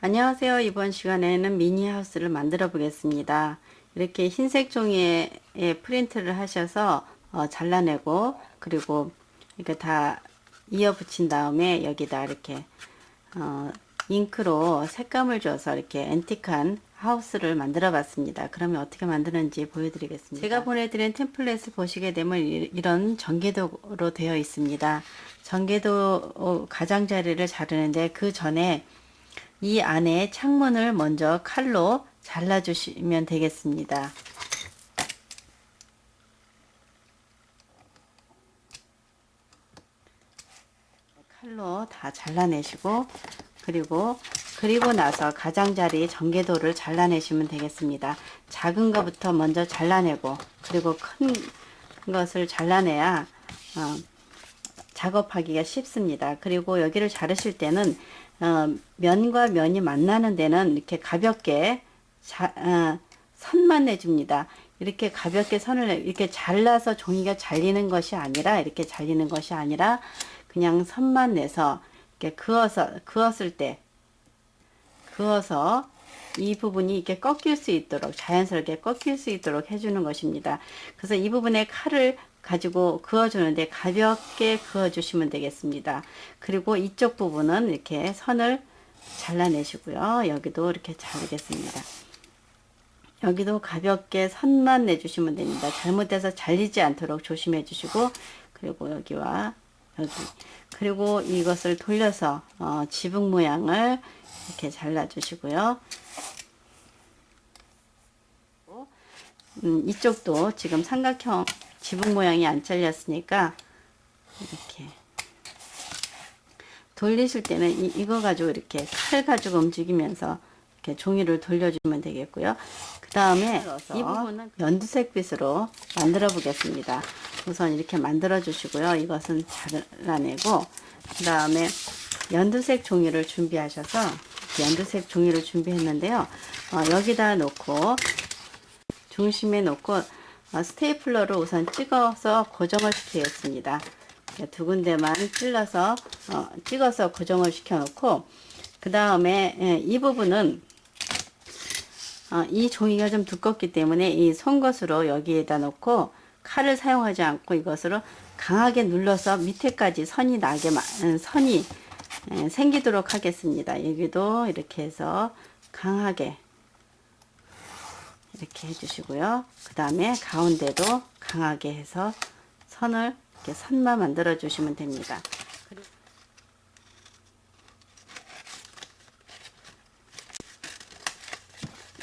안녕하세요. 이번 시간에는 미니 하우스를 만들어 보겠습니다. 이렇게 흰색 종이에 프린트를 하셔서 잘라내고, 그리고 이렇게 다 이어 붙인 다음에 여기다 이렇게 잉크로 색감을 줘서 이렇게 앤틱한 하우스를 만들어 봤습니다. 그러면 어떻게 만드는지 보여드리겠습니다. 제가 보내드린 템플릿을 보시게 되면 이런 전개도로 되어 있습니다. 전개도 가장자리를 자르는데 그 전에 이 안에 창문을 먼저 칼로 잘라 주시면 되겠습니다. 칼로 다 잘라내시고, 그리고 나서 가장자리 전개도를 잘라내시면 되겠습니다. 작은 것부터 먼저 잘라내고, 그리고 큰 것을 잘라내야 작업하기가 쉽습니다. 그리고 여기를 자르실 때는 면과 면이 만나는 데는 이렇게 가볍게 선만 내줍니다. 이렇게 가볍게 선을 이렇게 잘라서 종이가 잘리는 것이 아니라, 이렇게 잘리는 것이 아니라 그냥 선만 내서 이렇게 그었을 때 그어서 이 부분이 이렇게 꺾일 수 있도록, 자연스럽게 꺾일 수 있도록 해주는 것입니다. 그래서 이 부분에 칼을 가지고 그어주는데 가볍게 그어주시면 되겠습니다. 그리고 이쪽 부분은 이렇게 선을 잘라내시고요. 여기도 이렇게 자르겠습니다. 여기도 가볍게 선만 내주시면 됩니다. 잘못해서 잘리지 않도록 조심해 주시고, 그리고 여기와 여기, 그리고 이것을 돌려서 지붕 모양을 이렇게 잘라 주시고요. 이쪽도 지금 삼각형 지붕 모양이 안 잘렸으니까 이렇게 돌리실 때는 이거 가지고 이렇게 칼 가지고 움직이면서 이렇게 종이를 돌려주면 되겠고요. 그 다음에 이 부분은 연두색 빗으로 만들어 보겠습니다. 우선 이렇게 만들어 주시고요. 이것은 잘라내고, 그 다음에 연두색 종이를 준비하셔서, 연두색 종이를 준비했는데요. 여기다 놓고 중심에 놓고 스테이플러로 우선 찍어서 고정을 시키겠습니다. 두 군데만 찍어서 고정을 시켜 놓고, 그 다음에 이 부분은 이 종이가 좀 두껍기 때문에 이 송것으로 여기에다 놓고 칼을 사용하지 않고 이것으로 강하게 눌러서 밑에까지 선이 생기도록 하겠습니다. 여기도 이렇게 해서 강하게 이렇게 해주시고요. 그 다음에 가운데도 강하게 해서 선을 이렇게 선만 만들어 주시면 됩니다.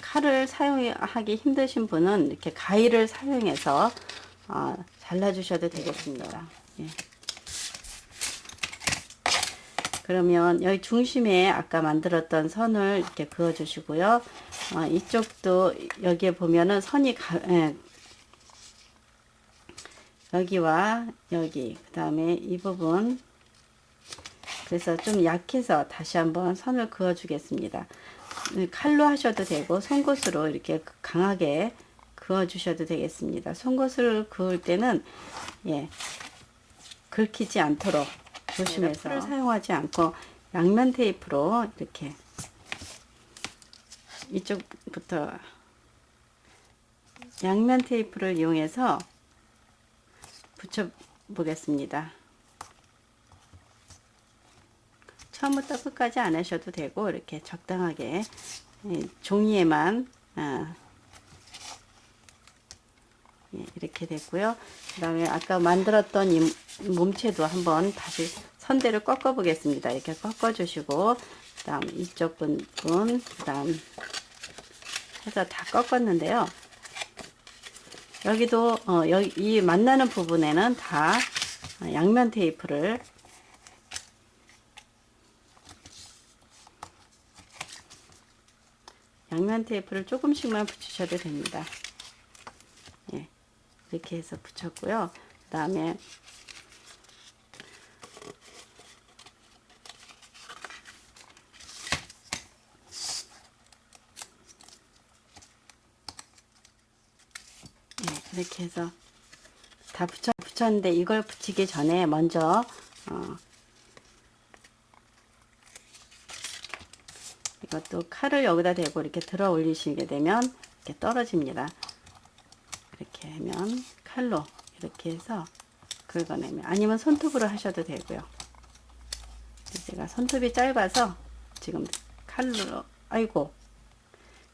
칼을 사용하기 힘드신 분은 이렇게 가위를 사용해서 잘라 주셔도 되겠습니다. 예. 그러면 여기 중심에 아까 만들었던 선을 이렇게 그어 주시고요. 이쪽도 여기에 보면은 선이 여기와 여기, 그 다음에 이 부분, 그래서 좀 약해서 다시 한번 선을 그어 주겠습니다. 칼로 하셔도 되고 송곳으로 이렇게 강하게 그어 주셔도 되겠습니다. 송곳을 그을 때는 긁히지 않도록 조심해서 풀을 사용하지 않고 양면 테이프로 이렇게 이쪽부터 양면 테이프를 이용해서 붙여 보겠습니다. 처음부터 끝까지 안 하셔도 되고 이렇게 적당하게 종이에만 이렇게 됐고요. 그 다음에 아까 만들었던 이 몸체도 한번 다시 선대로 꺾어 보겠습니다. 이렇게 꺾어 주시고, 그 다음 이쪽 부분, 그 다음 해서 다 꺾었는데요. 여기도 여기 이 만나는 부분에는 다 양면 테이프를 조금씩만 붙이셔도 됩니다. 예, 이렇게 해서 붙였고요. 그 다음에 이렇게 해서 다 붙였는데, 이걸 붙이기 전에 먼저 이것도 칼을 여기다 대고 이렇게 들어 올리시게 되면 이렇게 떨어집니다. 이렇게 하면 칼로 이렇게 해서 긁어내면, 아니면 손톱으로 하셔도 되고요. 제가 손톱이 짧아서 지금 칼로, 아이고,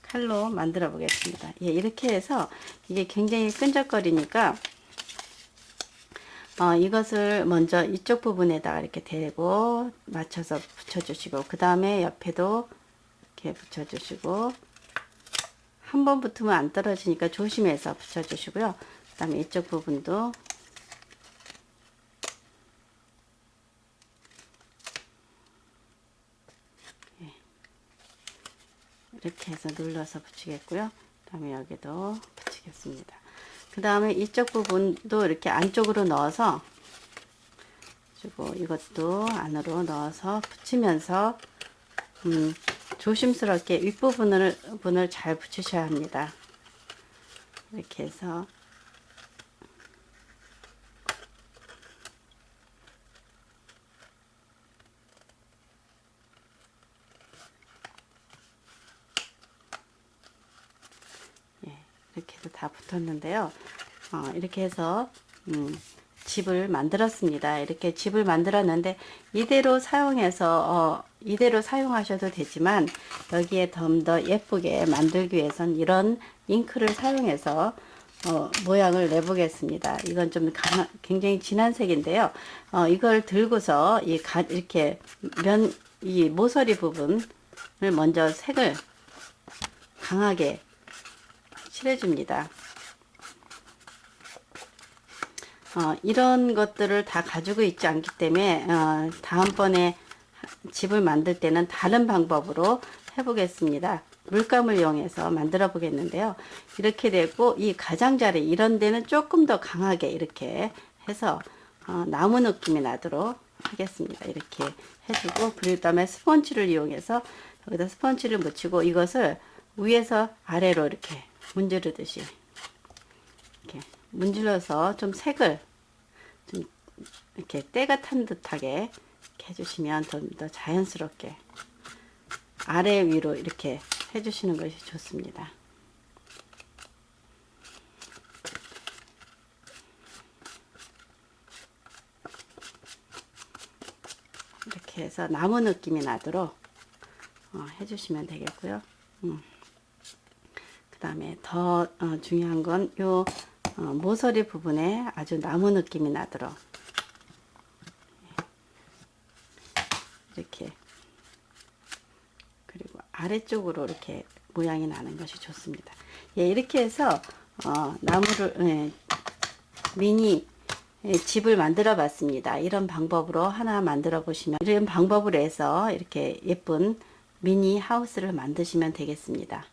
칼로 만들어 보겠습니다. 예, 이렇게 해서 이게 굉장히 끈적거리니까 이것을 먼저 이쪽 부분에다가 이렇게 대고 맞춰서 붙여주시고, 그 다음에 옆에도 이렇게 붙여주시고, 한 번 붙으면 안 떨어지니까 조심해서 붙여주시고요. 그 다음에 이쪽 부분도 이렇게 해서 눌러서 붙이겠고요. 그 다음에 여기도 붙이겠습니다. 그 다음에 이쪽 부분도 이렇게 안쪽으로 넣어서, 그리고 이것도 안으로 넣어서 붙이면서 조심스럽게 윗부분을 잘 붙이셔야 합니다. 이렇게 해서 이렇게 해서 다 붙었는데요. 이렇게 해서 집을 만들었습니다. 이렇게 집을 만들었는데 이대로 사용해서 이대로 사용하셔도 되지만, 여기에 좀 더 예쁘게 만들기 위해선 이런 잉크를 사용해서 모양을 내보겠습니다. 이건 좀 굉장히 진한 색인데요. 이걸 들고서 이렇게 이 모서리 부분을 먼저 색을 강하게 칠해줍니다. 이런 것들을 다 가지고 있지 않기 때문에 다음번에 집을 만들 때는 다른 방법으로 해보겠습니다. 물감을 이용해서 만들어 보겠는데요. 이렇게 되고, 이 가장자리 이런 데는 조금 더 강하게 이렇게 해서 나무 느낌이 나도록 하겠습니다. 이렇게 해주고, 그 다음에 스펀지를 이용해서 여기다 스펀지를 묻히고, 이것을 위에서 아래로 이렇게 문지르듯이 이렇게 문질러서 좀 색을 좀 이렇게 때가 탄 듯하게 이렇게 해주시면 좀 더 자연스럽게 아래 위로 이렇게 해주시는 것이 좋습니다. 이렇게 해서 나무 느낌이 나도록 해주시면 되겠고요. 그 다음에 더 중요한 건 요 모서리 부분에 아주 나무 느낌이 나도록 이렇게, 그리고 아래쪽으로 이렇게 모양이 나는 것이 좋습니다. 예, 이렇게 해서 나무를 미니 집을 만들어 봤습니다. 이런 방법으로 하나 만들어 보시면, 이런 방법으로 해서 이렇게 예쁜 미니 하우스를 만드시면 되겠습니다.